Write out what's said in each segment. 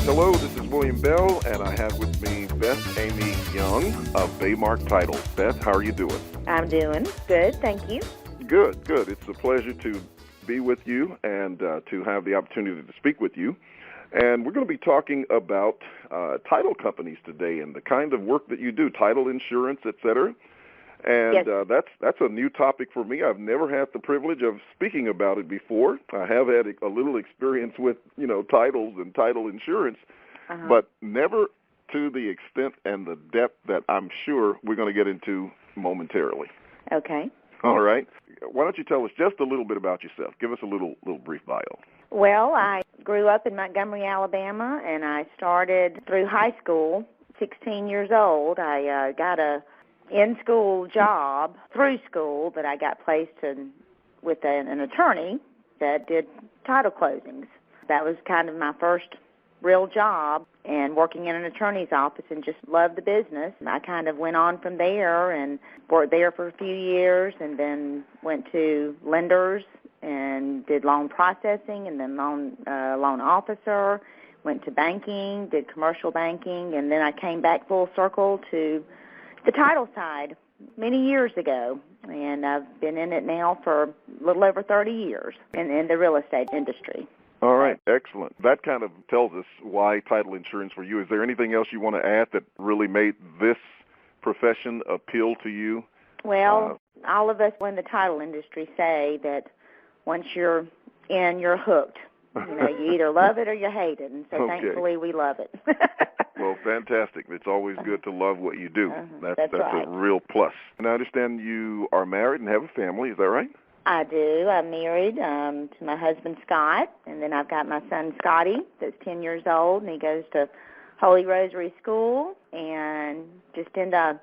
Hello, this is William Bell, and I have with me Beth Ami Young of BayMark Title. Beth, how are you doing? I'm doing good, thank you. Good. It's a pleasure to be with you and to have the opportunity to speak with you. And we're going to be talking about title companies today and the kind of work that you do, title insurance, et cetera. And Yes. That's a new topic for me. I've never had the privilege of speaking about it before. I have had a little experience with, titles and title insurance, but never to the extent and the depth that I'm sure we're going to get into momentarily. Okay. All right. Why don't you tell us just a little bit about yourself? Give us a little brief bio. Well, I grew up in Montgomery, Alabama, and I started through high school, 16 years old. I got a in-school job through school, but I got placed with an attorney that did title closings. That was kind of my first real job, and working in an attorney's office, and just loved the business. And I kind of went on from there and worked there for a few years, and then went to lenders and did loan processing, and then loan officer, went to banking, did commercial banking, and then I came back full circle to the title side many years ago, and I've been in it now for a little over 30 years in the real estate industry. All right, excellent. That kind of tells us why title insurance for you. Is there anything else you want to add that really made this profession appeal to you? Well, all of us in the title industry say that once you're in, you're hooked. You either love it or you hate it, and so thankfully we love it. Well, fantastic. It's always good to love what you do. That's right. A real plus. And I understand you are married and have a family. Is that right? I do. I'm married to my husband, Scott, and then I've got my son, Scotty, that's 10 years old, and he goes to Holy Rosary School, and just into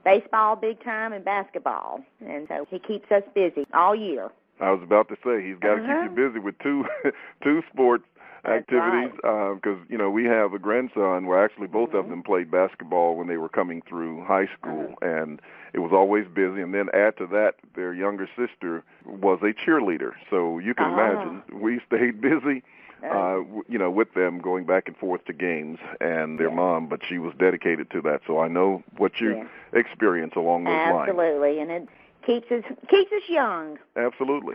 baseball big time and basketball. And so he keeps us busy all year. I was about to say, he's got to keep you busy with two sports activities, because, we have a grandson where actually both of them played basketball when they were coming through high school, and it was always busy. And then add to that, their younger sister was a cheerleader. So you can imagine we stayed busy, with them going back and forth to games and their mom, but she was dedicated to that. So I know what you experience along those lines. Absolutely, and it keeps us young. Absolutely.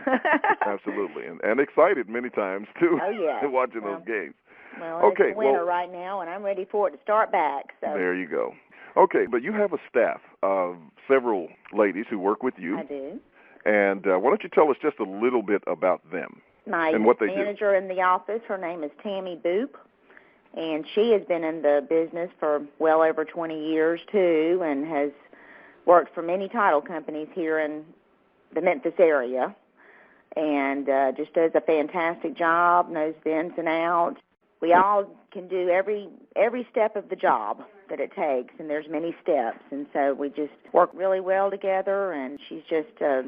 And excited many times, too, watching those games. Well, it's winter right now, and I'm ready for it to start back. So there you go. Okay, but you have a staff of several ladies who work with you. I do. And why don't you tell us just a little bit about them and what they do? My manager in the office, her name is Tammy Boop, and she has been in the business for well over 20 years, too, and has worked for many title companies here in the Memphis area, and just does a fantastic job, knows the ins and outs. We all can do every step of the job that it takes, and there's many steps, and so we just work really well together, and she's just a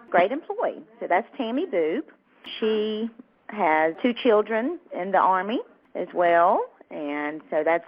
great employee. So that's Tammy Boop. She has 2 children in the Army as well, and so that's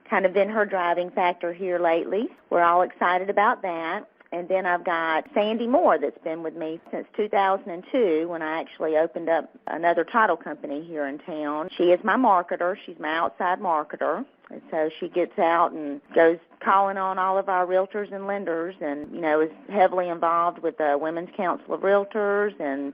kind of been her driving factor here lately. We're all excited about that. And then I've got Sandy Moore that's been with me since 2002 when I actually opened up another title company here in town. She is my marketer. She's my outside marketer. And so she gets out and goes calling on all of our realtors and lenders, and, is heavily involved with the Women's Council of Realtors and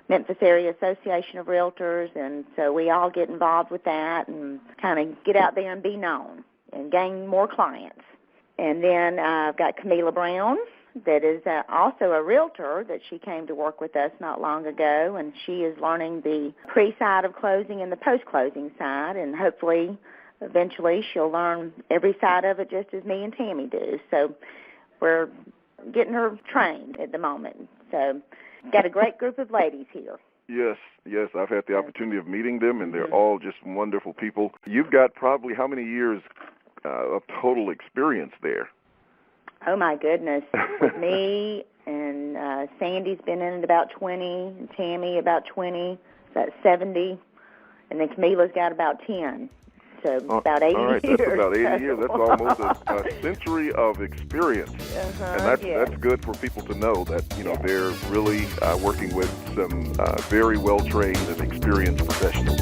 Memphis Area Association of Realtors. And so we all get involved with that and kind of get out there and be known and gain more clients. And then I've got Camila Brown, that is also a realtor, that she came to work with us not long ago, and she is learning the pre-side of closing and the post-closing side, and hopefully eventually she'll learn every side of it just as me and Tammy do. So we're getting her trained at the moment. So got a great group of ladies here. Yes, I've had the opportunity of meeting them, and they're all just wonderful people. You've got probably how many years of total experience there? Oh, my goodness. With me and Sandy's been in it about 20, and Tammy about 20, that's 70, and then Camila's got about 10. So about 80 all right, years. That's about 80 years. That's almost a century of experience. And that's good for people to know that, they're really working with some very well-trained and experienced professionals.